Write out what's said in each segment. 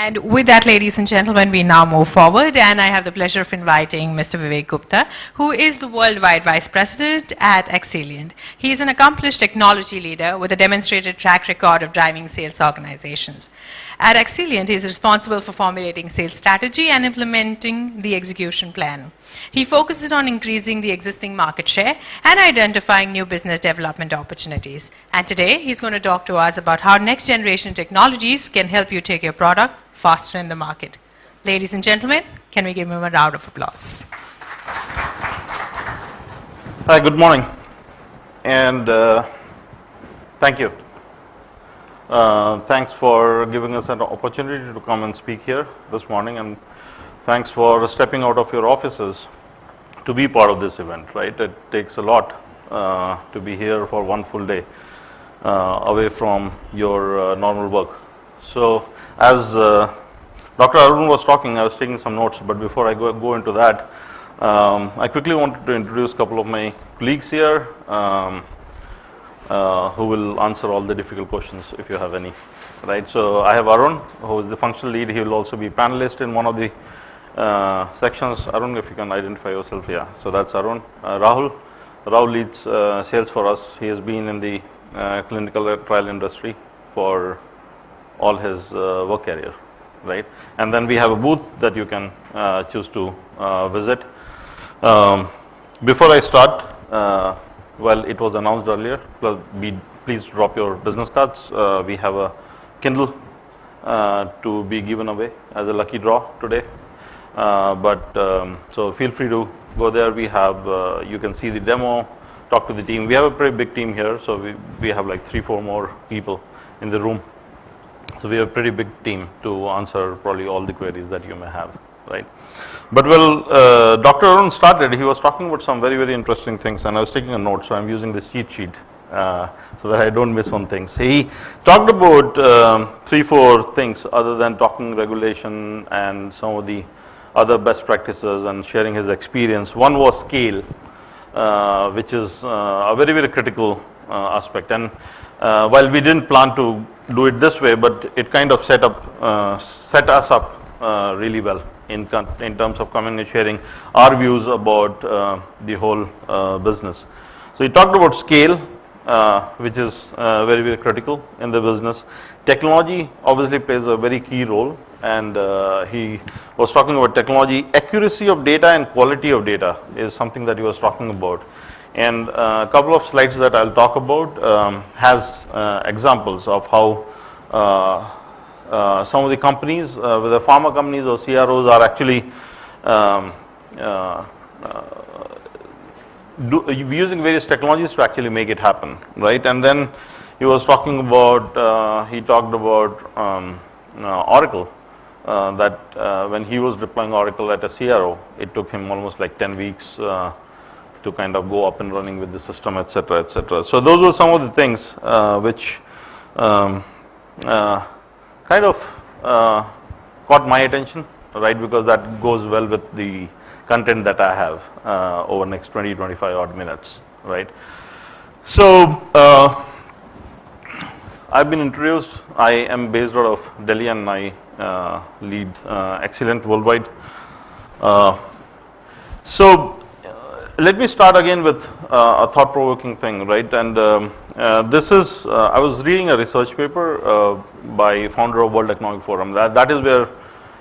And with that, ladies and gentlemen, we now move forward, and I have the pleasure of inviting Mr. Vivek Gupta, who is the Worldwide Vice President at Accelient. He is an accomplished technology leader with a demonstrated track record of driving sales organizations. At Accelient, he is responsible for formulating sales strategy and implementing the execution plan. He focuses on increasing the existing market share and identifying new business development opportunities. And today, he's going to talk to us about how next generation technologies can help you take your product faster in the market. Ladies and gentlemen, can we give him a round of applause? Hi, good morning, and thank you. Thanks for giving us an opportunity to come and speak here this morning, and thanks for stepping out of your offices to be part of this event, right? It takes a lot to be here for one full day away from your normal work. So as Dr. Arun was talking, I was taking some notes, but before I go into that, I quickly wanted to introduce a couple of my colleagues here who will answer all the difficult questions if you have any, right? So I have Arun, who is the functional lead. He will also be panelist in one of the sections. Arun, if you can identify yourself, yeah. So that's Arun. Rahul leads sales for us. He has been in the clinical trial industry for all his work career, right? And then we have a booth that you can choose to visit. Before I start, well, it was announced earlier, please drop your business cards. We have a Kindle to be given away as a lucky draw today. So feel free to go there. We have, you can see the demo, talk to the team. We have a pretty big team here, so we have like 3-4 more people in the room. So we have a pretty big team to answer probably all the queries that you may have, right? But well, Dr. Arun started, he was talking about some very, very interesting things, and I was taking a note, so I'm using this cheat sheet so that I don't miss on things. He talked about 3-4 things other than talking regulation and some of the other best practices and sharing his experience. One was scale, which is a very, very critical aspect. And while we didn't plan to do it this way, but it kind of set us up really well in terms of coming and sharing our views about the whole business. So he talked about scale, which is very, very critical in the business. Technology obviously plays a very key role, and he was talking about technology. Accuracy of data and quality of data is something that he was talking about. And a couple of slides that I'll talk about has examples of how some of the companies, whether pharma companies or CROs, are actually using various technologies to actually make it happen, right? And then he was talking about, he talked about Oracle, that when he was deploying Oracle at a CRO, it took him almost like 10 weeks to kind of go up and running with the system, etc., etc. So those were some of the things which kind of caught my attention, right? Because that goes well with the content that I have over the next 20-25 odd minutes, right? So I've been introduced. I am based out of Delhi, and I lead Accelient worldwide. So let me start again with a thought-provoking thing, right? And this is, I was reading a research paper by founder of World Economic Forum. That is where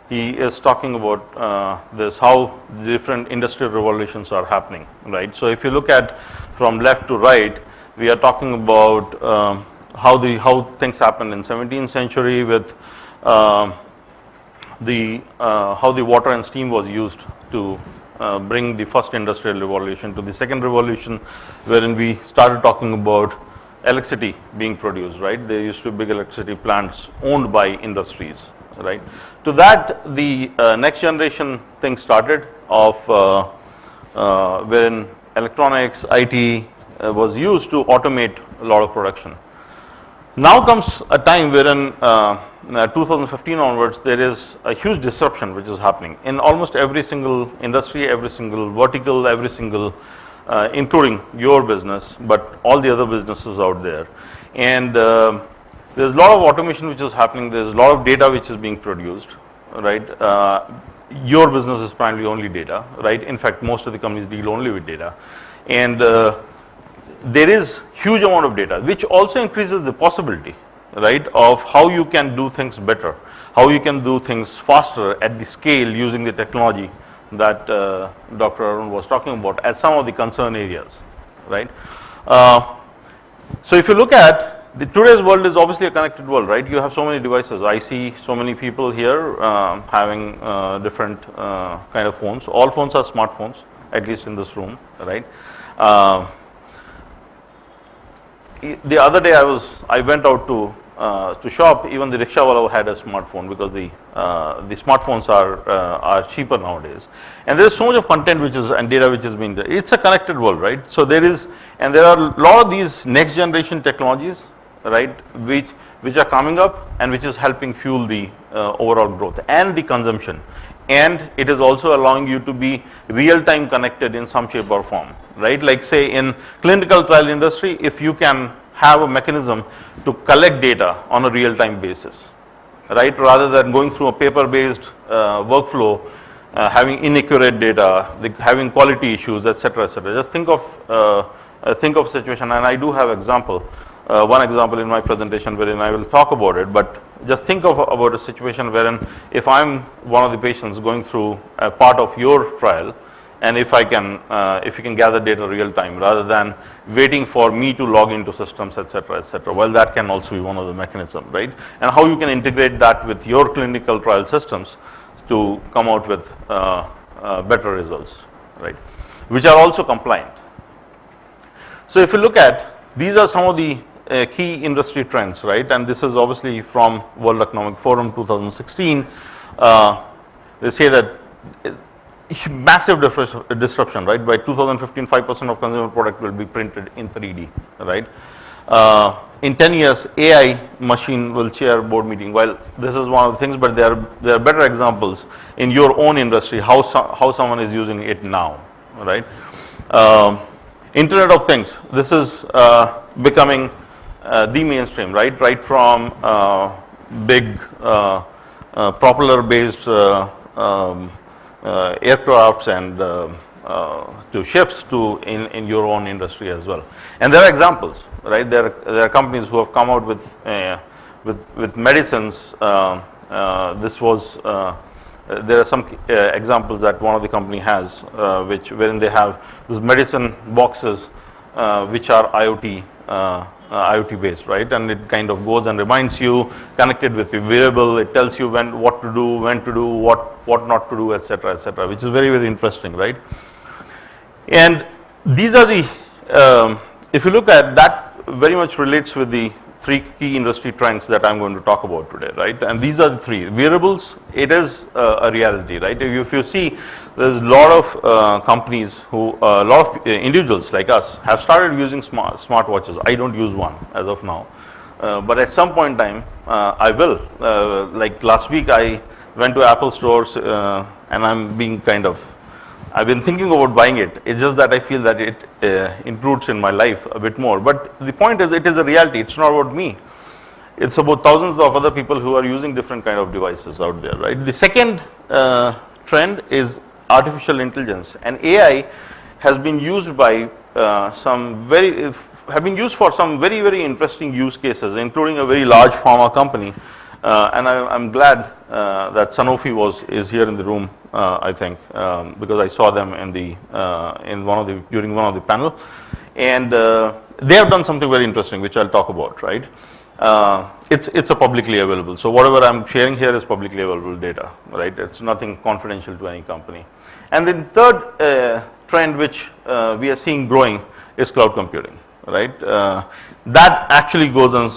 he is talking about this, how different industrial revolutions are happening, right? So if you look at from left to right, we are talking about how things happened in 17th century with how the water and steam was used to bring the first industrial revolution, to the second revolution, wherein we started talking about electricity being produced, right? There used to be big electricity plants owned by industries, right? To that, the next generation thing started of wherein electronics, IT was used to automate a lot of production. Now comes a time wherein 2015 onwards, there is a huge disruption which is happening in almost every single industry, every single vertical, every single, including your business, but all the other businesses out there. And there's a lot of automation which is happening, there's a lot of data which is being produced, right? Your business is primarily only data, right? In fact, most of the companies deal only with data. And there is huge amount of data, which also increases the possibility, right, of how you can do things better, how you can do things faster at the scale using the technology that Dr. Arun was talking about as some of the concern areas, right? So if you look at today's world is obviously a connected world, right? You have so many devices. I see so many people here having different kind of phones. All phones are smartphones, at least in this room, right? The other day I went out to shop. Even the rickshawala had a smartphone because the smartphones are cheaper nowadays. And there is so much of content and data which is being there. It's a connected world, right? So there are a lot of these next generation technologies, right, which are coming up and which is helping fuel the overall growth and the consumption. And it is also allowing you to be real-time connected in some shape or form, right? Like say in clinical trial industry, if you can have a mechanism to collect data on a real-time basis, right, rather than going through a paper-based workflow, having inaccurate data, having quality issues, etc., etc. Just think of a situation, and I do have one example in my presentation wherein I will talk about it, but just think about a situation wherein if I'm one of the patients going through a part of your trial, and if you can gather data real time rather than waiting for me to log into systems, etc., etc. Well, that can also be one of the mechanisms, right? And how you can integrate that with your clinical trial systems to come out with better results, right? Which are also compliant. So if you look at, these are some of the key industry trends, right? And this is obviously from World Economic Forum 2016. They say that massive disruption, right? By 2015, 5% of consumer product will be printed in 3D, right? In 10 years, AI machine will chair board meeting. Well, this is one of the things, but there are better examples in your own industry, how someone is using it now, right? Internet of Things, this is becoming the mainstream, right? Right from big propeller-based aircrafts and to ships to in your own industry as well. And there are examples, right? There are companies who have come out with medicines. There are some examples that one of the company has, wherein they have these medicine boxes, which are IoT based, right? And it kind of goes and reminds you, connected with the wearable. It tells you what to do, when to do, what not to do, etc., etc., which is very, very interesting, right? And these are the, if you look at that, very much relates with the three key industry trends that I'm going to talk about today, right? And these are the three. Wearables, it is a reality, right? If you see, there's a lot of companies a lot of individuals like us have started using smartwatches. I don't use one as of now, but at some point in time, I will. Like last week, I went to Apple stores, and I've been thinking about buying it. It's just that I feel that it intrudes in my life a bit more. But the point is, it is a reality. It's not about me. It's about thousands of other people who are using different kind of devices out there, right? The second trend is artificial intelligence, and AI has been used by for some very, very interesting use cases, including a very large pharma company. And I'm glad that Sanofi is here in the room. I think because I saw them during one of the panel, and they have done something very interesting, which I'll talk about. Right? It's a publicly available. So whatever I'm sharing here is publicly available data. Right? It's nothing confidential to any company. And then third trend, which we are seeing growing, is cloud computing. Right? That actually goes and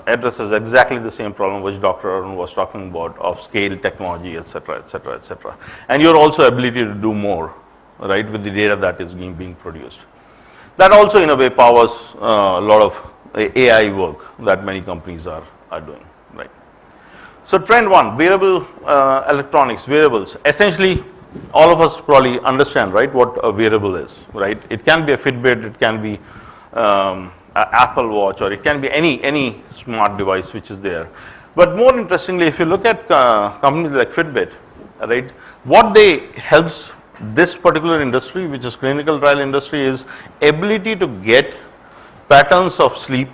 addresses exactly the same problem which Dr. Arun was talking about, of scale, technology, etc., etc., etc. And your also ability to do more, right, with the data that is being produced. That also, in a way, powers a lot of AI work that many companies are doing. Right. So, trend one: wearable electronics, wearables. Essentially, all of us probably understand, right, what a wearable is. Right. It can be a Fitbit. It can be Apple Watch, or it can be any smart device which is there. But more interestingly, if you look at companies like Fitbit, right, what they helps this particular industry, which is clinical trial industry, is ability to get patterns of sleep,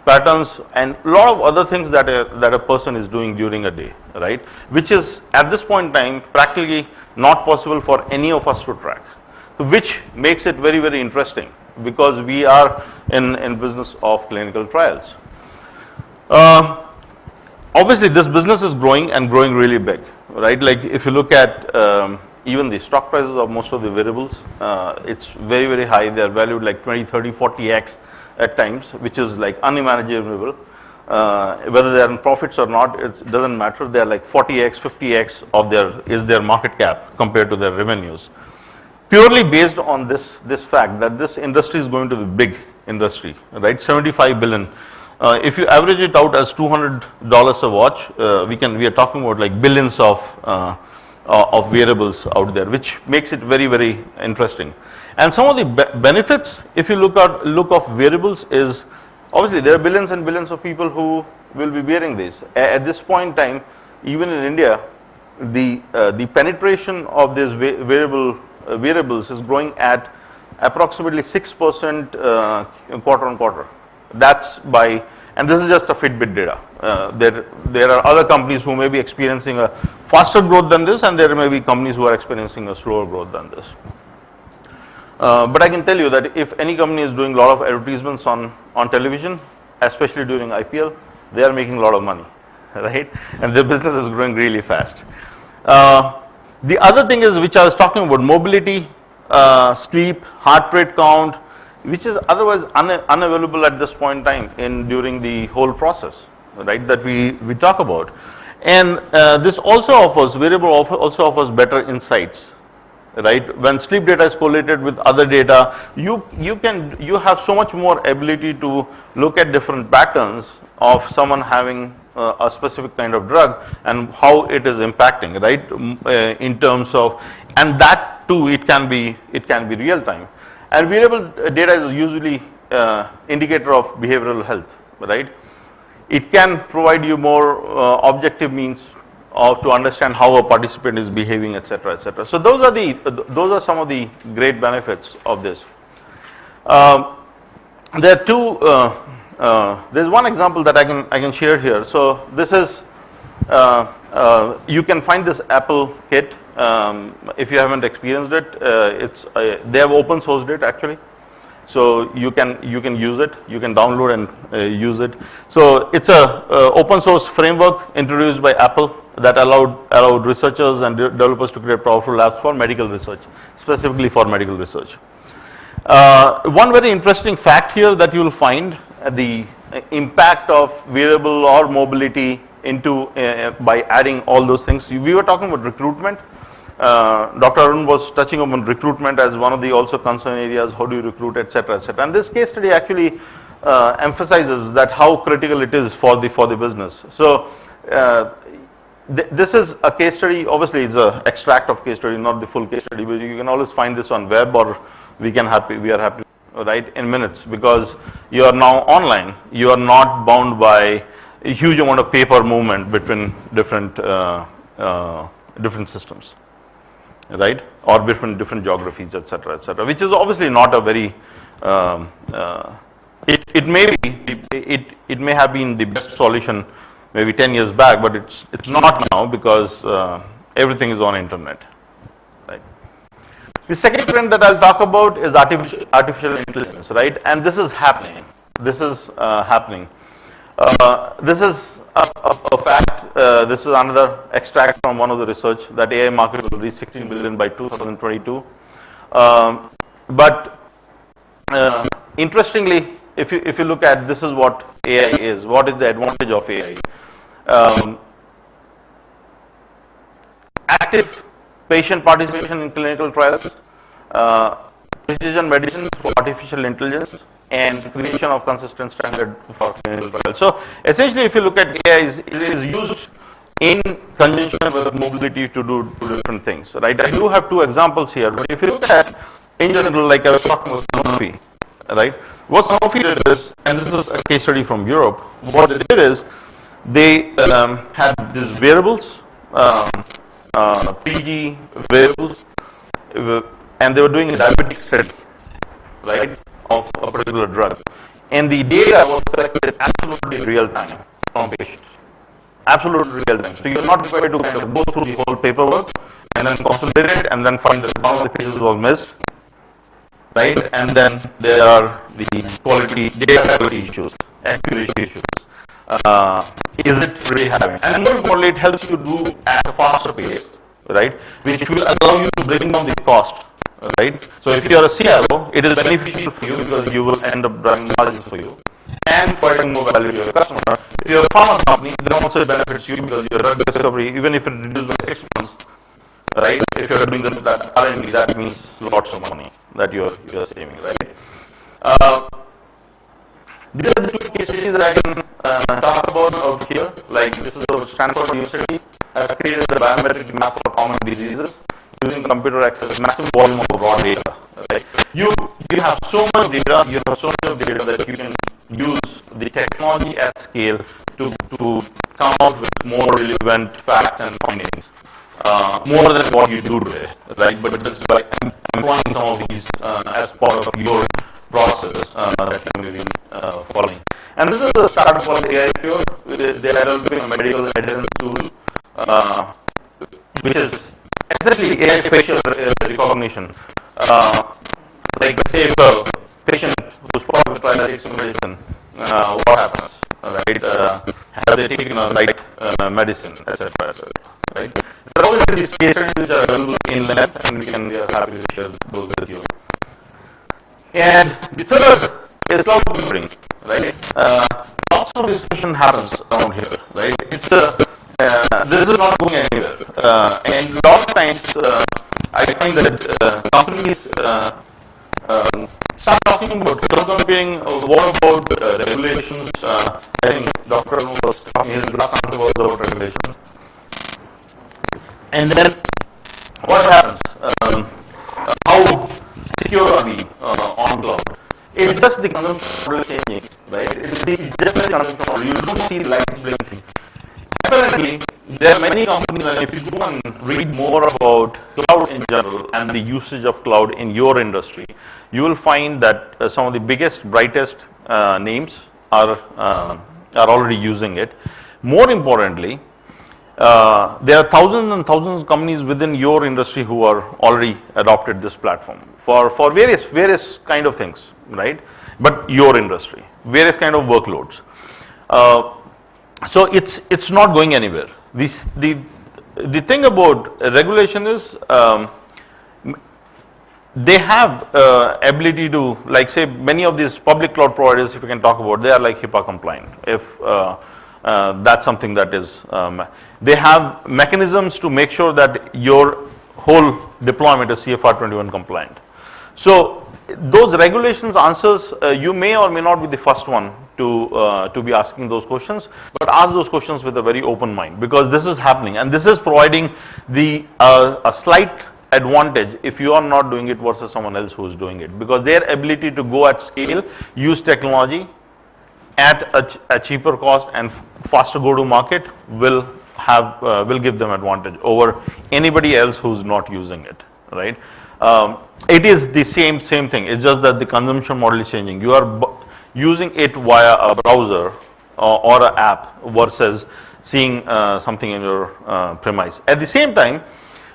patterns, and a lot of other things that a person is doing during a day, right, which is at this point in time practically not possible for any of us to track, which makes it very, very interesting, because we are in business of clinical trials. Obviously this business is growing and growing really big, right? Like if you look at even the stock prices of most of the variables, it's very, very high. They are valued like 20, 30, 40x at times, which is like unimaginable. Whether they are in profits or not, it doesn't matter. They are like 40x, 50x of their market cap compared to their revenues. Purely based on this fact that this industry is going to be big industry, right? 75 billion. If you average it out as $200 a watch, we are talking about like billions of variables out there, which makes it very, very interesting. And some of the benefits, if you look of variables, is obviously there are billions and billions of people who will be wearing these. At this point in time, even in India, the penetration of these variables is growing at approximately 6% quarter on quarter. That's by, and this is just a Fitbit data. There are other companies who may be experiencing a faster growth than this, and there may be companies who are experiencing a slower growth than this. But I can tell you that if any company is doing a lot of advertisements on television, especially during IPL, they are making a lot of money, right? And their business is growing really fast. The other thing is, which I was talking about, mobility, sleep, heart rate count, which is otherwise unavailable at this point in time during the whole process, right, that we talk about. And this also offers, variable also offers better insights, right? When sleep data is correlated with other data, you have so much more ability to look at different patterns of someone having a specific kind of drug and how it is impacting, right, in terms of, and that too, it can be real time. And variable data is usually indicator of behavioral health, right? It can provide you more objective means to understand how a participant is behaving, etc., etc. So those are some of the great benefits of this. There are two. There's one example that I can share here. So this is you can find this Apple kit. If you haven't experienced it, they have open sourced it actually, so you can use it. You can download and use it. So it's a open source framework introduced by Apple that allowed researchers and developers to create powerful apps for medical research, specifically for medical research. One very interesting fact here that you will find the impact of wearable or mobility into by adding all those things. We were talking about recruitment. Dr. Arun was touching upon recruitment as one of the also concern areas. How do you recruit, etc., etc. And this case study actually emphasizes that how critical it is for the business. So this is a case study. Obviously, it's an extract of case study, not the full case study. But you can always find this on web, or we are happy, right, in minutes, because you are now online. You are not bound by a huge amount of paper movement between different systems, right, or different geographies, etc., etc., which is obviously not a very it may have been the best solution maybe 10 years back, but it's not now, because everything is on internet, right. The second trend that I'll talk about is artificial intelligence, right, and this is happening. This is happening. This is a fact. This is another extract from one of the research that AI market will reach 16 billion by 2022. But interestingly, if you look at, this is what AI is. What is the advantage of AI? Active patient participation in clinical trials, precision medicine for artificial intelligence, and creation of consistent standard for clinical trials. So essentially, if you look at AI, it is used in conjunction with mobility to do different things, right? I do have two examples here, but if you look at, in general, like I was talking about sonography, right? What Sanofi did is, and this is a case study from Europe, what they did is they had these variables, 3G variables, and they were doing a diabetic study, right, of a particular drug. And the data was collected absolutely real time from patients. Absolutely real time. So you're not required to kind of go through the whole paperwork and then consolidate it and then find that one of the pages was missed, right? And then there are the quality, data quality issues, accuracy issues. Is it really having? And more importantly, it helps you do at a faster pace, right? Which will allow you to bring down the cost, right? So if you are a CRO, it is beneficial for you because you will end up driving margins for you and providing more value to your customer. If you are a pharma company, then also it benefits you because your drug discovery, even if it reduces by 6 months, right? If you are doing that R&D, that means lots of money that you are saving, right? These are the two case studies that I can talk about out here. Like this is the Stanford University has created a biometric map for common diseases using computer access, massive volume of raw data. Right? You have so much data, you have so much data that you can use the technology at scale to come out with more relevant facts and findings, more than what you do today, right? But just by employing some of these as part of your process that you may be following. And this is a startup called AI Pure. They are developing a medical adherence tool, which is essentially AI facial recognition. Like say if a patient who's part of the trial takes medicine, what happens, right? Have they taken the right medicine, etc., etc., right? There are always these cases which are available in length, and we are happy to share those with you. And the third is cloud computing, right? Lots of discussion happens around here, right? It's this is not going anywhere, and a lot of times I find that companies start talking about cloud computing. What about regulations? I think Dr. was talking. His last answer was about regulations. And then what happens? How secure are we on cloud? It's just the consumption model changing, right? It's just the consumption model. You don't see lights blinking. Apparently, there are many companies, and if you go and read more about cloud in general and the usage of cloud in your industry, you will find that some of the biggest, brightest names are already using it. More importantly, there are thousands and thousands of companies within your industry who are already adopted this platform for various kind of things, right? But your industry, various kind of workloads. So it's not going anywhere. The thing about regulation is they have ability to, like say many of these public cloud providers, if you can talk about, they are like HIPAA compliant. If that's something that is, they have mechanisms to make sure that your whole deployment is CFR 21 compliant. So those regulations answers, you may or may not be the first one to be asking those questions, but ask those questions with a very open mind, because this is happening and this is providing the a slight advantage if you are not doing it versus someone else who is doing it, because their ability to go at scale, use technology at a cheaper cost and faster go to market will give them advantage over anybody else who's not using it, right? It is the same thing. It's just that the consumption model is changing. You are using it via a browser or an app versus seeing something in your premise. At the same time,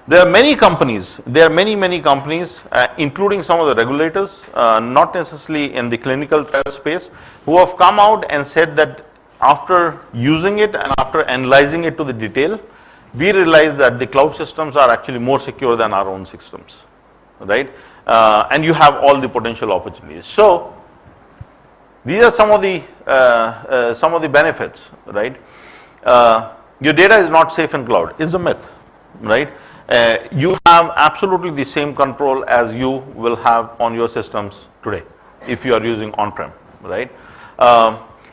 there are many companies, many companies, including some of the regulators, not necessarily in the clinical trial space, who have come out and said that after using it and after analyzing it to the detail, we realize that the cloud systems are actually more secure than our own systems, right? And you have all the potential opportunities. So these are some of the benefits, right? Your data is not safe in cloud is a myth, right? You have absolutely the same control as you will have on your systems today if you are using on-prem, right?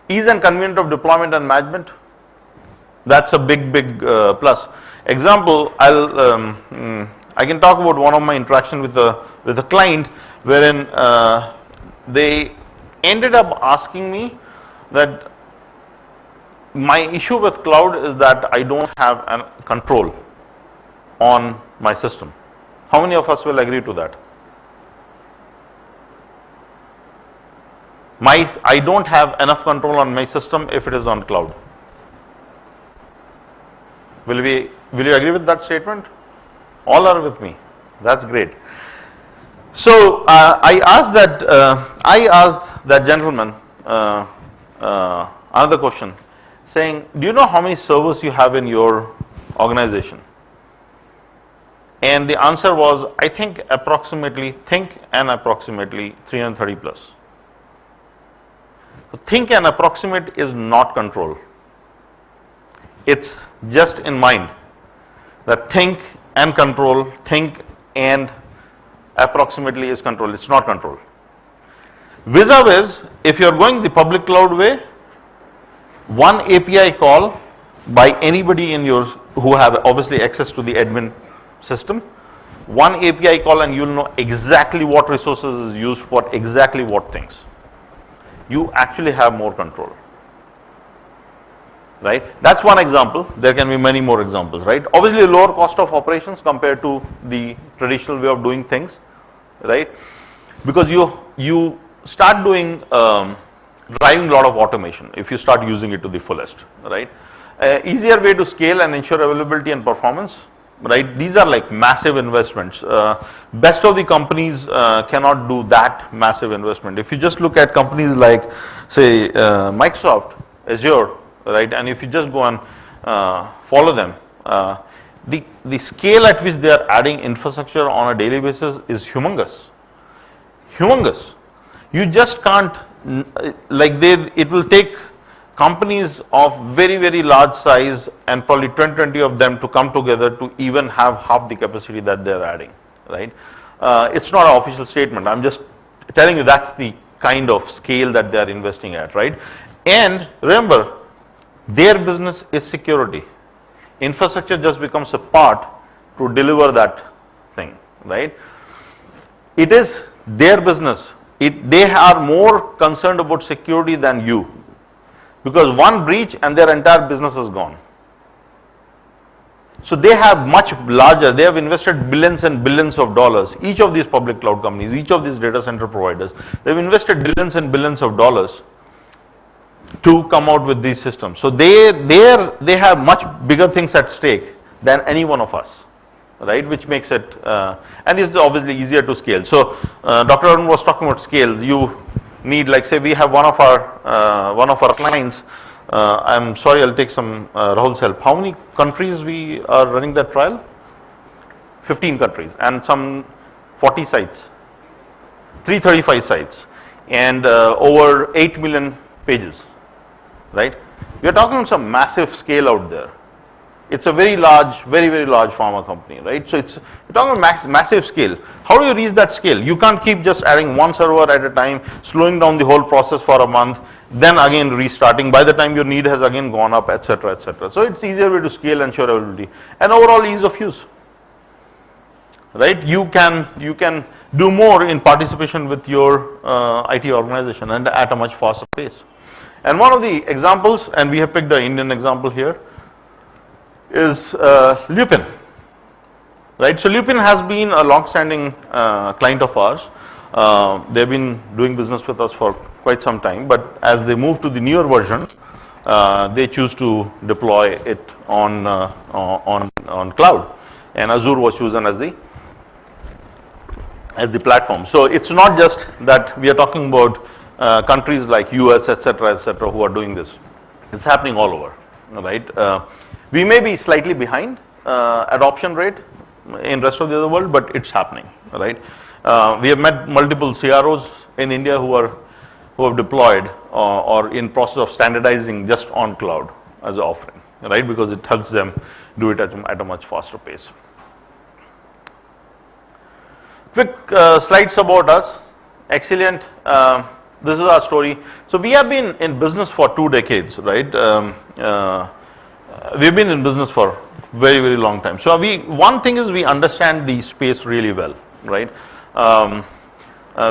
Ease and convenience of deployment and management, that's a big plus. Example, I can talk about one of my interaction with a client wherein they ended up asking me that my issue with cloud is that I don't have a control on my system. How many of us will agree to that? I don't have enough control on my system if it is on cloud. Will you agree with that statement? All are with me. That's great. So I asked that gentleman another question, saying, do you know how many servers you have in your organization? And the answer was, I think approximately 330 plus. So think and approximate is not control. It's just in mind that think and control, think and approximately is control. It's not control. Vis-a-vis, if you're going the public cloud way, one API call by anybody in yours who have obviously access to the admin system, one API call and you'll know exactly what resources is used for exactly what things. You actually have more control, right? That's one example. There can be many more examples, right? Obviously lower cost of operations compared to the traditional way of doing things, right? Because you start doing driving a lot of automation if you start using it to the fullest, right? Easier way to scale and ensure availability and performance, right? These are like massive investments. Best of the companies cannot do that massive investment. If you just look at companies like, say, Microsoft, Azure, right? And if you just go and follow them, the scale at which they are adding infrastructure on a daily basis is humongous. Humongous. You just can't, it will take companies of very, very large size and probably 20 of them to come together to even have half the capacity that they're adding, right? It's not an official statement. I'm just telling you that's the kind of scale that they're investing at, right? And remember, their business is security. Infrastructure just becomes a part to deliver that thing, right? It is their business. They are more concerned about security than you, because one breach and their entire business is gone. So they have much larger, they have invested billions and billions of dollars. Each of these public cloud companies, each of these data center providers, they've invested billions and billions of dollars to come out with these systems. So they have much bigger things at stake than any one of us, right? Which makes it, and it's obviously easier to scale. So Dr. Arun was talking about scale. You need, like, say we have one of our clients. I'm sorry, I'll take some Rahul's help. How many countries we are running that trial? 15 countries and some 40 sites, 335 sites, and over 8 million pages, right? We are talking about some massive scale out there. It's a very large, very, very large pharma company, right? So you're talking about massive scale. How do you reach that scale? You can't keep just adding one server at a time, slowing down the whole process for a month, then again restarting. By the time your need has again gone up, etc., etc. So it's easier way to scale and ensure availability and overall ease of use, right? You can do more in participation with your IT organization and at a much faster pace. And one of the examples, and we have picked an Indian example here, is Lupin, right? So Lupin has been a long-standing client of ours. They've been doing business with us for quite some time, but as they move to the newer version, they choose to deploy it on cloud, and Azure was chosen as the platform. So it's not just that we are talking about countries like US, etc., who are doing this. It's happening all over, right? We may be slightly behind adoption rate in rest of the other world, but it's happening, right? We have met multiple CROs in India who have deployed or in process of standardizing just on cloud as an offering, right? Because it helps them do it at a much faster pace. Quick slides about us. Accelient. This is our story. So we have been in business for 2 decades, right? We've been in business for very, very long time. So one thing is we understand the space really well, right?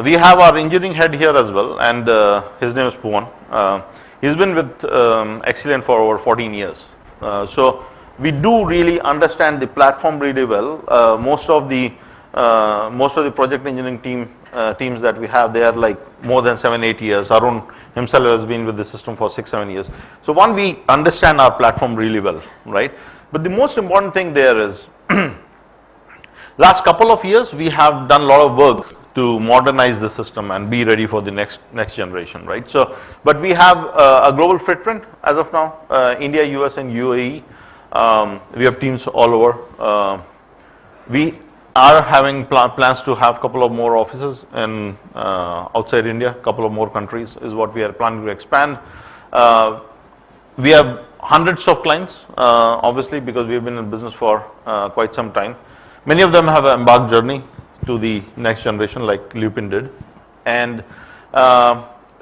We have our engineering head here as well, and his name is Puvan. He's been with Accelient for over 14 years. So we do really understand the platform really well. Most of the project engineering teams that we have, they are like more than 7-8 years. Arun himself has been with the system for 6-7 years. So one, we understand our platform really well, right? But the most important thing there is, last couple of years we have done a lot of work to modernize the system and be ready for the next generation, right? So, but we have a global footprint as of now, India, US and UAE. We have teams all over. We are having plans to have a couple of more offices in outside India, a couple of more countries is what we are planning to expand. We have hundreds of clients, obviously, because we have been in business for quite some time. Many of them have an embarked journey to the next generation, like Lupin did. And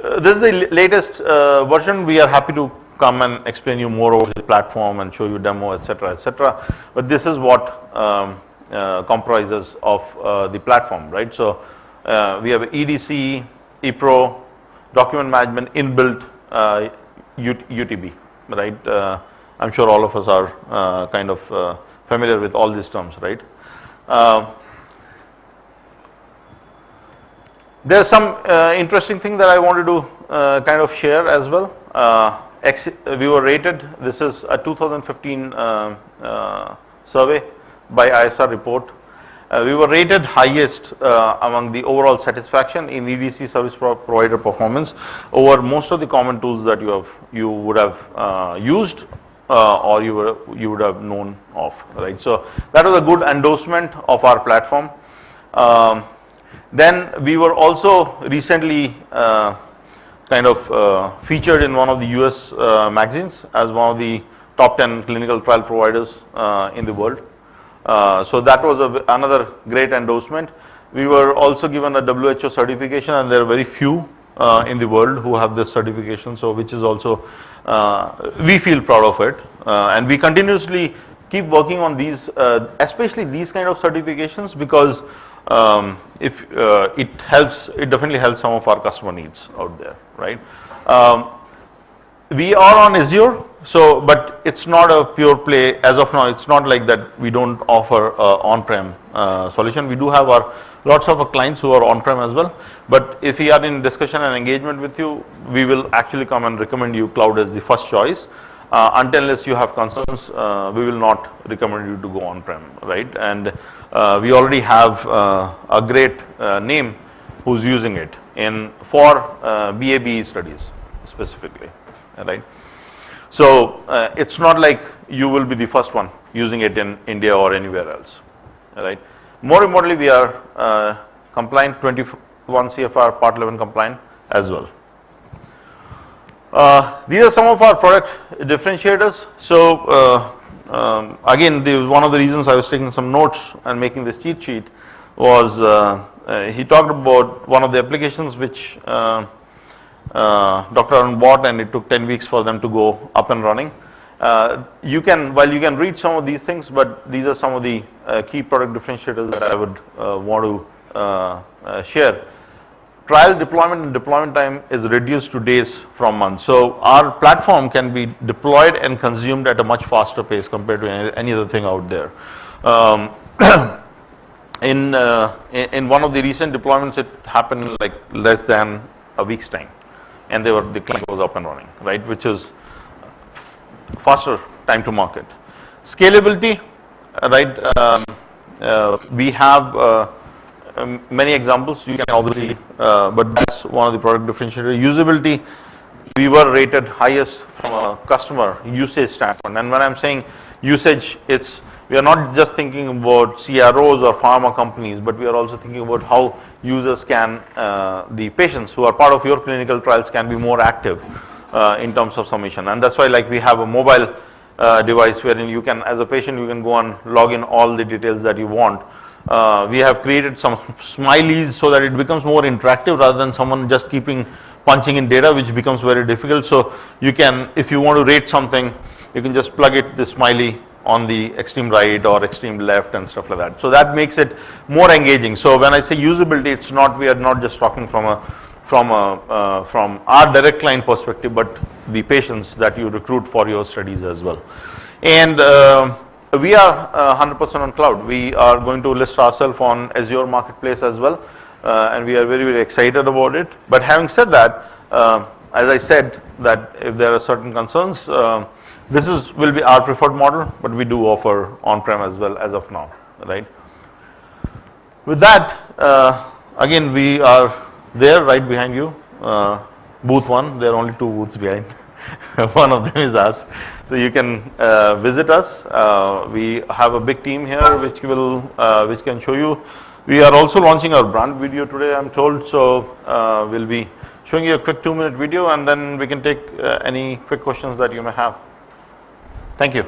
this is the latest version. We are happy to come and explain you more over the platform and show you demo, etc., etc. But this is what comprises of the platform, right? So we have EDC, ePro, document management, inbuilt UTB, right? I'm sure all of us are kind of familiar with all these terms, right? There's some interesting thing that I wanted to kind of share as well. We were rated, this is a 2015 survey by ISR report. We were rated highest among the overall satisfaction in EDC service provider performance over most of the common tools that you would have used or you would have known of, right? So that was a good endorsement of our platform. Then we were also recently kind of featured in one of the US magazines as one of the top 10 clinical trial providers in the world. So that was another great endorsement. We were also given a WHO certification, and there are very few in the world who have this certification, so which is also, we feel proud of it. And we continuously keep working on these, especially these kind of certifications, because if it definitely helps some of our customer needs out there, right? We are on Azure, so but it's not a pure play as of now. It's not like that we don't offer on-prem solution. We do have lots of our clients who are on-prem as well. But if we are in discussion and engagement with you, we will actually come and recommend you cloud as the first choice. Unless you have concerns, we will not recommend you to go on-prem, right? And we already have a great name who's using it for BA/BE studies specifically, right? So it's not like you will be the first one using it in India or anywhere else, right? More importantly, we are compliant, 21 CFR Part 11 compliant as well. These are some of our product differentiators. So again, one of the reasons I was taking some notes and making this cheat sheet was he talked about one of the applications which Dr. Arun bought, and it took 10 weeks for them to go up and running. While you can read some of these things, but these are some of the key product differentiators that I would want to share. Trial deployment and deployment time is reduced to days from months. So our platform can be deployed and consumed at a much faster pace compared to any other thing out there. In one of the recent deployments, it happened in like less than a week's time, and the client was up and running, right? Which is faster time to market. Scalability, right? We have many examples. You can obviously, but that's one of the product differentiators. Usability, we were rated highest from a customer usage standpoint. And when I'm saying usage, we are not just thinking about CROs or pharma companies, but we are also thinking about how users the patients who are part of your clinical trials can be more active in terms of submission. And that's why, like, we have a mobile device wherein you can, as a patient, you can go and log in all the details that you want. We have created some smileys so that it becomes more interactive rather than someone just punching in data, which becomes very difficult. So you can, if you want to rate something, you can just plug the smiley on the extreme right or extreme left and stuff like that. So that makes it more engaging. So when I say usability, it's not, we are not just talking from our direct client perspective, but the patients that you recruit for your studies as well. And we are 100% on cloud. We are going to list ourselves on Azure Marketplace as well, and we are very, very excited about it. But having said that, as I said, that if there are certain concerns, this will be our preferred model, but we do offer on-prem as well as of now, right? With that, again, we are there right behind you, booth 1. There are only 2 booths behind. One of them is us. So you can visit us. We have a big team here which can show you. We are also launching our brand video today, I'm told. So we'll be showing you a quick 2-minute video, and then we can take any quick questions that you may have. Thank you.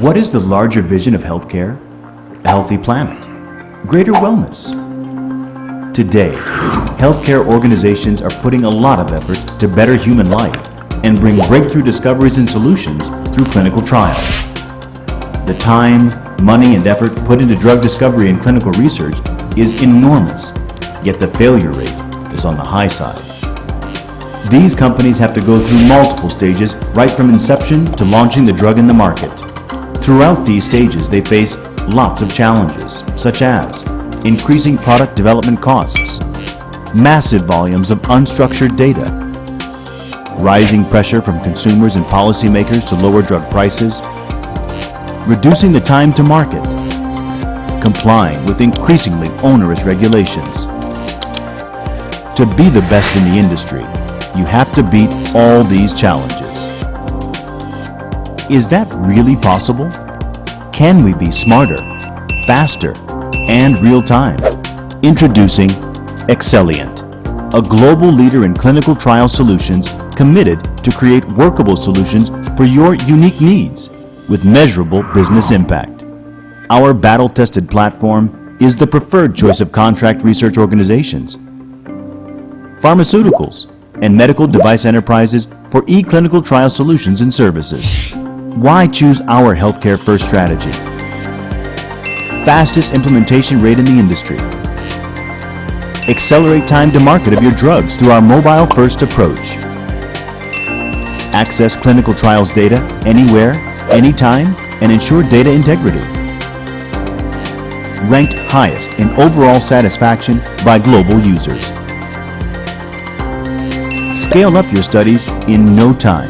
What is the larger vision of healthcare? A healthy planet, greater wellness. Today, healthcare organizations are putting a lot of effort to better human life and bring breakthrough discoveries and solutions through clinical trials. The time, money, and effort put into drug discovery and clinical research is enormous, yet the failure rate is on the high side. These companies have to go through multiple stages right from inception to launching the drug in the market. Throughout these stages, they face lots of challenges, such as increasing product development costs, massive volumes of unstructured data, rising pressure from consumers and policymakers to lower drug prices, reducing the time to market, complying with increasingly onerous regulations. To be the best in the industry, you have to beat all these challenges. Is that really possible? Can we be smarter, faster, and real-time? Introducing Accelient, a global leader in clinical trial solutions committed to create workable solutions for your unique needs with measurable business impact. Our battle-tested platform is the preferred choice of contract research organizations, pharmaceuticals, and medical device enterprises for e-clinical trial solutions and services. Why choose our healthcare-first strategy? Fastest implementation rate in the industry. Accelerate time to market of your drugs through our mobile-first approach. Access clinical trials data anywhere, anytime, and ensure data integrity. Ranked highest in overall satisfaction by global users. Scale up your studies in no time.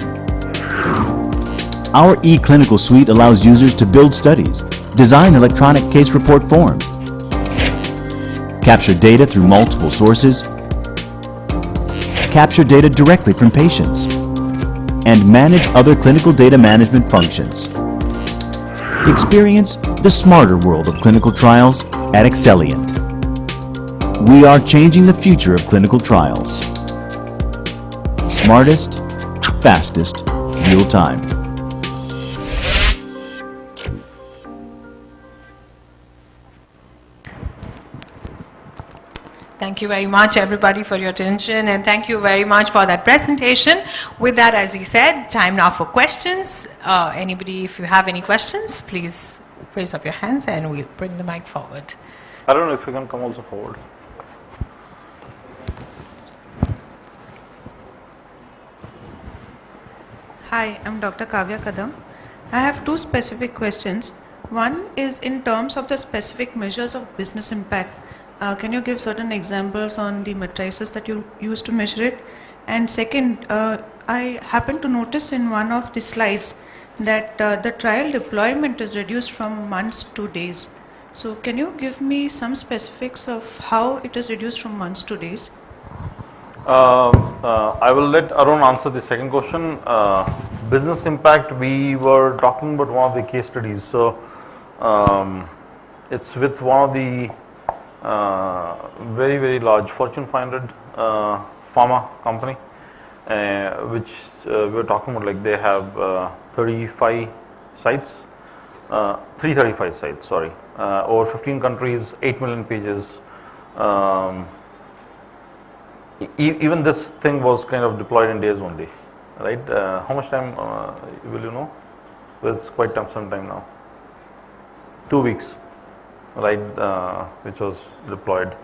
Our eClinical suite allows users to build studies, design electronic case report forms, capture data through multiple sources, capture data directly from patients, and manage other clinical data management functions. Experience the smarter world of clinical trials at Accelient. We are changing the future of clinical trials. Smartest, fastest, real time. Thank you very much, everybody, for your attention, and thank you very much for that presentation. With that, as we said, time now for questions. Anybody, if you have any questions, please raise up your hands and we'll bring the mic forward. I don't know if you can come also forward. Hi, I'm Dr. Kavya Kadam. I have 2 specific questions. One is in terms of the specific measures of business impact. Can you give certain examples on the matrices that you use to measure it? And second, I happened to notice in one of the slides that the trial deployment is reduced from months to days. So can you give me some specifics of how it is reduced from months to days? I will let Arun answer the second question. Business impact, we were talking about one of the case studies. So it's with one of the very, very large Fortune 500 pharma company, which we're talking about, like they have 35 sites 335 sites, sorry. Over 15 countries, 8 million pages. Even this thing was kind of deployed in days only, right? How much time will you know? Well, it's quite some time now. 2 weeks, right, which was deployed.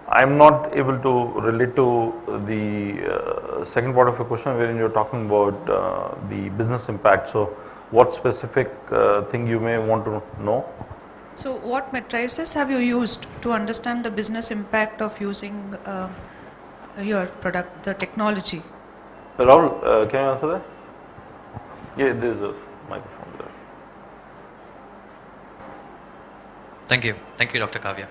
I'm not able to relate to the second part of your question wherein you're talking about the business impact. So what specific thing you may want to know? So what matrices have you used to understand the business impact of using your product, the technology? Rahul, can you answer that? Yeah, there's a microphone there. Thank you, Dr. Kavya.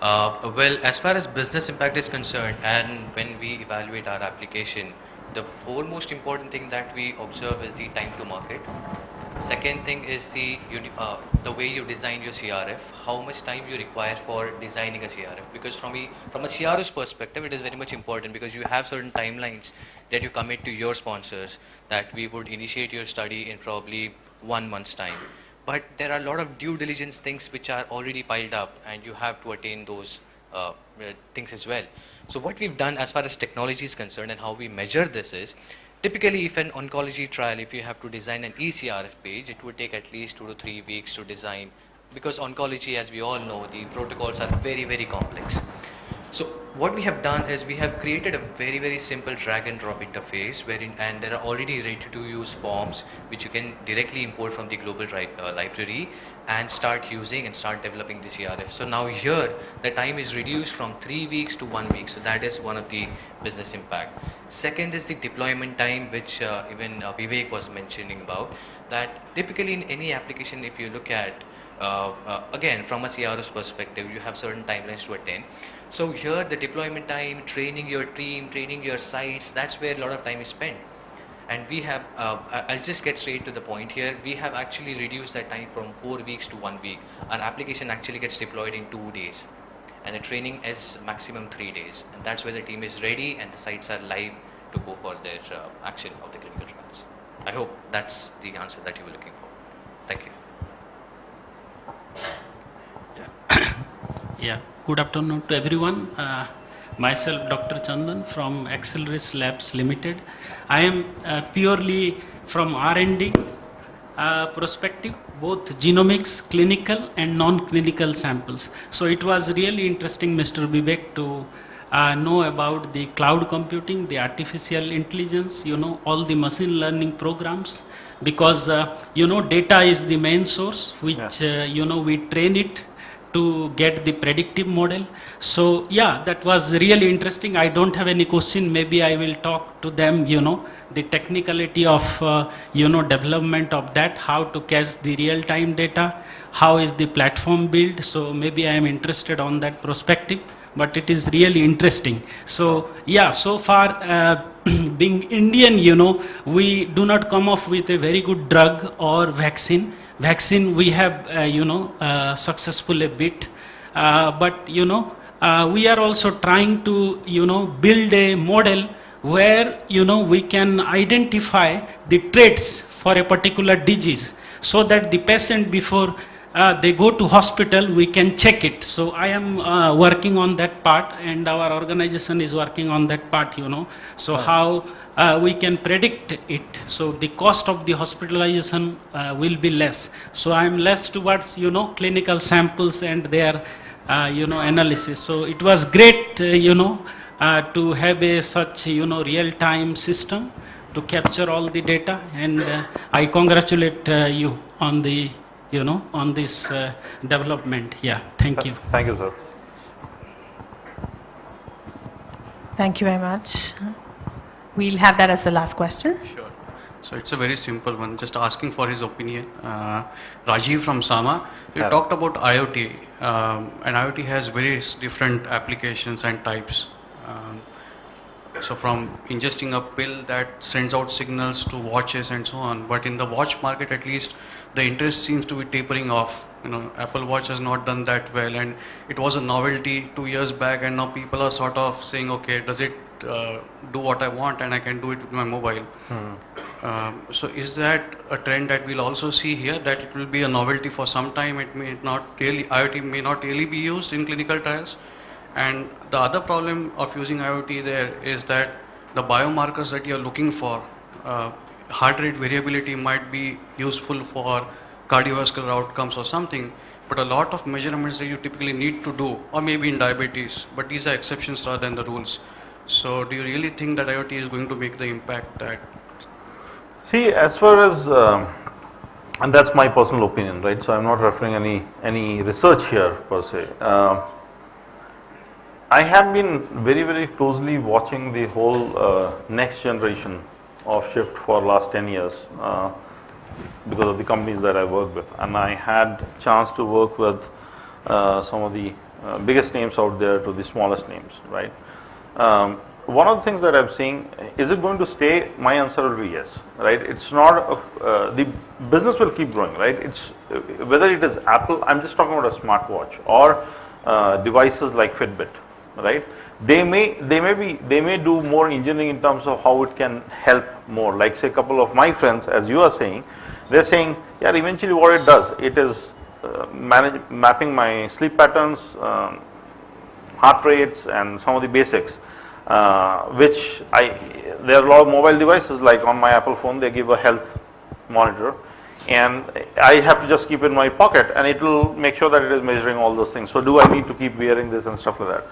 Well, as far as business impact is concerned, and when we evaluate our application, the foremost important thing that we observe is the time to market. Second thing is the way you design your CRF, how much time you require for designing a CRF. Because from a CRO's perspective, it is very much important because you have certain timelines that you commit to your sponsors that we would initiate your study in probably 1 month's time. But there are a lot of due diligence things which are already piled up and you have to attain those things as well. So what we've done as far as technology is concerned and how we measure this is, typically if an oncology trial, if you have to design an eCRF page, it would take at least 2 to 3 weeks to design, because oncology, as we all know, the protocols are very, very complex. So what we have done is we have created a very, very simple drag and drop interface and there are already ready to use forms which you can directly import from the global library and start using and start developing the CRF. So now here the time is reduced from 3 weeks to 1 week. So that is one of the business impact. Second is the deployment time, which even Vivek was mentioning about, that typically in any application, if you look at again, from a CRO's perspective, you have certain timelines to attend. So here the deployment time, training your team, training your sites, that's where a lot of time is spent. And we have, I'll just get straight to the point here, we have actually reduced that time from 4 weeks to 1 week. Our application actually gets deployed in 2 days. And the training is maximum 3 days. And that's where the team is ready and the sites are live to go for their action of the clinical trials. I hope that's the answer that you were looking for. Thank you. Yeah, good afternoon to everyone. Myself, Dr. Chandan from Accelient Labs Limited. I am purely from R&D perspective, both genomics, clinical and non-clinical samples. So it was really interesting, Mr. Vivek, to know about the cloud computing, the artificial intelligence, all the machine learning programs, because, data is the main source, which, we train it to get the predictive model. So yeah, that was really interesting. I don't have any question. Maybe I will talk to them, the technicality of, development of that, how to catch the real-time data, how is the platform built. So maybe I am interested on that perspective, but it is really interesting. So yeah, so far, being Indian, we do not come up with a very good drug or vaccine. Vaccine we have, successful a bit, but, we are also trying to, build a model where, we can identify the traits for a particular disease so that the patient before they go to hospital, we can check it. So I am working on that part and our organization is working on that part, so how we can predict it. So the cost of the hospitalization will be less. So I am less towards, clinical samples and their, analysis. So it was great, to have a such, real-time system to capture all the data. And I congratulate you on the, on this development. Yeah, thank you. Thank you, sir. Thank you very much. We'll have that as the last question. Sure. So it's a very simple one, just asking for his opinion. Rajiv from Sama, you talked about IoT, and IoT has various different applications and types. So from ingesting a pill that sends out signals to watches and so on, but in the watch market at least, the interest seems to be tapering off. Apple Watch has not done that well, and it was a novelty 2 years back, and now people are sort of saying, okay, does it do what I want and I can do it with my mobile. So is that a trend that we'll also see here, that it will be a novelty for some time? It may not really, IoT may not really be used in clinical trials. And the other problem of using IoT there is that the biomarkers that you're looking for, heart rate variability might be useful for cardiovascular outcomes or something, but a lot of measurements that you typically need to do, or maybe in diabetes, but these are exceptions rather than the rules. So do you really think that IoT is going to make the impact that? See, as far as, and that's my personal opinion, right? So I'm not referring any research here per se. I have been very, very closely watching the whole next generation of shift for last 10 years because of the companies that I work with, and I had chance to work with some of the biggest names out there to the smallest names, right? One of the things that I'm seeing, is it going to stay? My answer will be yes, right? It's not, the business will keep growing, right? It's, whether it is Apple, I'm just talking about a smartwatch, or devices like Fitbit, right? They may do more engineering in terms of how it can help more. Like say a couple of my friends, as you are saying, they're saying, yeah, eventually what it does, it is mapping my sleep patterns, heart rates, and some of the basics. Which there are a lot of mobile devices, like on my Apple phone, they give a health monitor, and I have to just keep it in my pocket, and it will make sure that it is measuring all those things. So do I need to keep wearing this and stuff like that?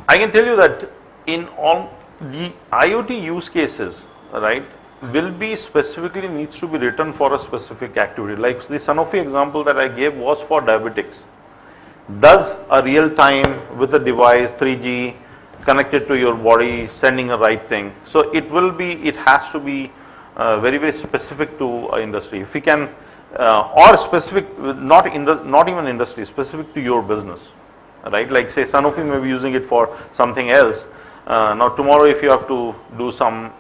I can tell you that in all the IoT use cases, right, will be specifically needs to be written for a specific activity. Like the Sanofi example that I gave was for diabetics. Does a real time with a device 3G connected to your body sending a right thing? So it has to be very, very specific to industry. If we can, or specific, not even industry, specific to your business, right? Like say Sanofi may be using it for something else. Now tomorrow, if you have to do some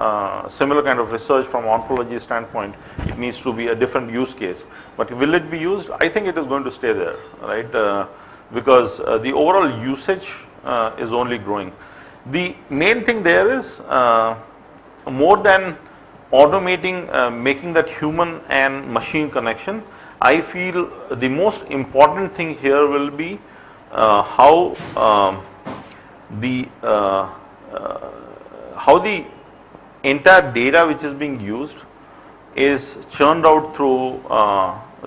similar kind of research from oncology standpoint, it needs to be a different use case. But will it be used? I think it is going to stay there, right? Because the overall usage is only growing. The main thing there is more than automating, making that human and machine connection. I feel the most important thing here will be how the entire data which is being used is churned out through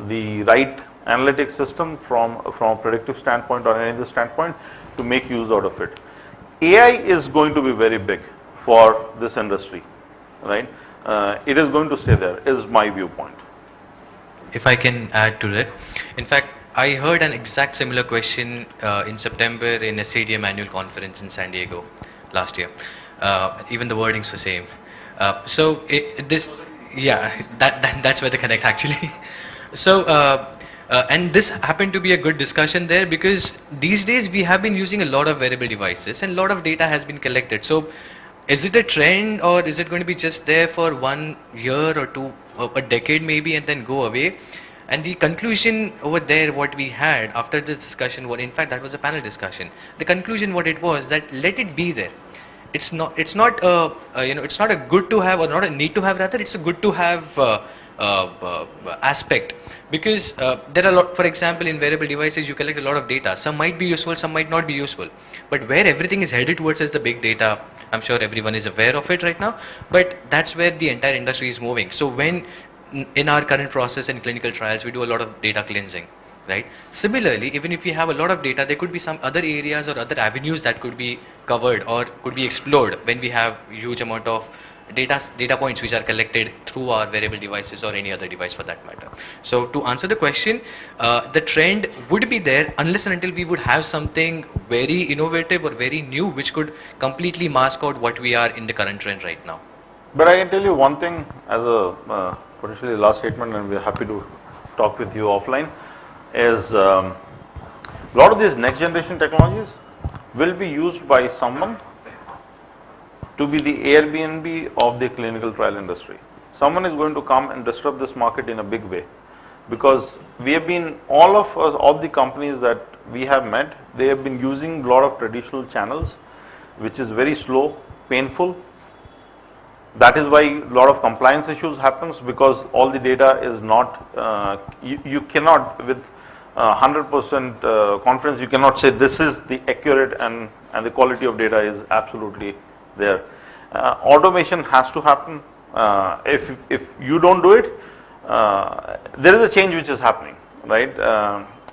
the right analytics system from a predictive standpoint or any other standpoint to make use out of it. AI is going to be very big for this industry, right? It is going to stay there, is my viewpoint. If I can add to that, in fact, I heard an exact similar question in September in SCDM annual conference in San Diego last year. Even the wordings were same. That's where the connect actually. So. And this happened to be a good discussion there, because these days we have been using a lot of wearable devices and a lot of data has been collected. So is it a trend, or is it going to be just there for 1 year or two, or a decade maybe, and then go away? And the conclusion over there, what we had after this discussion, in fact that was a panel discussion. The conclusion what it was, that let it be there. It's not it's not a good to have or not a need to have, rather it's a good to have aspect, because there are a lot, for example, in wearable devices you collect a lot of data. Some might be useful, some might not be useful, but where everything is headed towards is the big data. I'm sure everyone is aware of it right now, but that's where the entire industry is moving. So when in our current process in clinical trials we do a lot of data cleansing, right? Similarly, even if we have a lot of data, there could be some other areas or other avenues that could be covered or could be explored when we have huge amount of data points which are collected through our wearable devices or any other device for that matter. So to answer the question, the trend would be there unless and until we would have something very innovative or very new which could completely mask out what we are in the current trend right now. But I can tell you one thing as a potentially last statement, and we're happy to talk with you offline, is a lot of these next generation technologies will be used by someone to be the Airbnb of the clinical trial industry. Someone is going to come and disrupt this market in a big way, because we have been, all of us, all the companies that we have met, they have been using a lot of traditional channels, which is very slow, painful, That is why a lot of compliance issues happens, because all the data is not, you cannot with 100% confidence, you cannot say this is the accurate and the quality of data is absolutely there. Automation has to happen. If you don't do it, there is a change which is happening, right?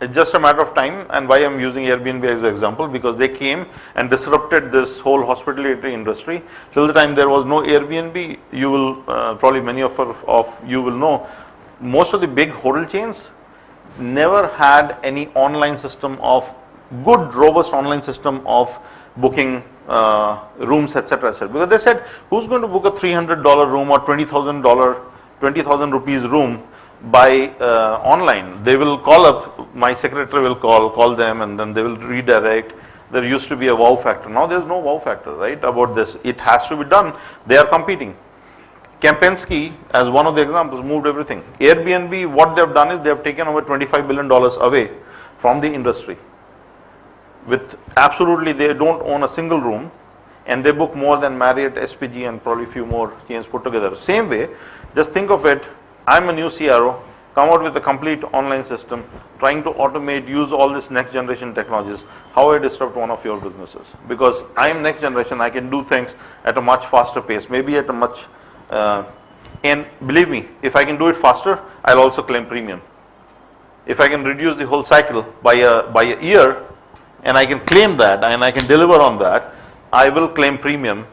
It's just a matter of time, and why I'm using Airbnb as an example, because they came and disrupted this whole hospitality industry. Till the time there was no Airbnb, you will, probably many of you will know, most of the big hotel chains never had any online system of, good robust online system of booking rooms, etc., etc. Because they said, who's going to book a $300 room or $20,000 rupees room by online? They will call up, my secretary will call them, and then they will redirect. There used to be a wow factor. Now there's no wow factor, right, about this. It has to be done. They are competing. Kempinski, as one of the examples, moved everything. Airbnb, what they've done is they have taken over $25 billion away from the industry. With absolutely, they don't own a single room, and they book more than Marriott, SPG, and probably a few more chains put together. Same way, just think of it, I'm a new CRO, come out with a complete online system, trying to automate, use all this next generation technologies. How I disrupt one of your businesses? Because I'm next generation, I can do things at a much faster pace, maybe at a much, and believe me, if I can do it faster, I'll also claim premium. If I can reduce the whole cycle by a year, and I can claim that, and I can deliver on that, I will claim premium,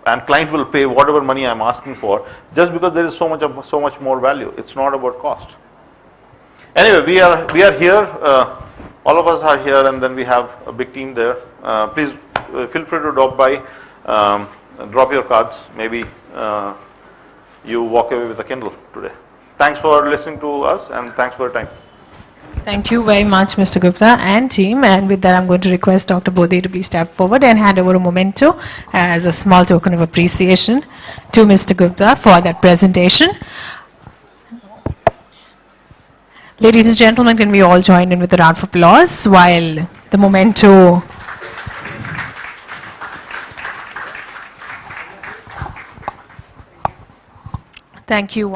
and client will pay whatever money I'm asking for, just because there is so much more value. It's not about cost. Anyway, we are here. All of us are here, and then we have a big team there. Please feel free to drop by, drop your cards. Maybe you walk away with a Kindle today. Thanks for listening to us, and thanks for your time. Thank you very much, Mr. Gupta and team. And with that, I'm going to request Dr. Bodhi to please step forward and hand over a memento as a small token of appreciation to Mr. Gupta for that presentation. Ladies and gentlemen, can we all join in with a round of applause while the memento... Thank you.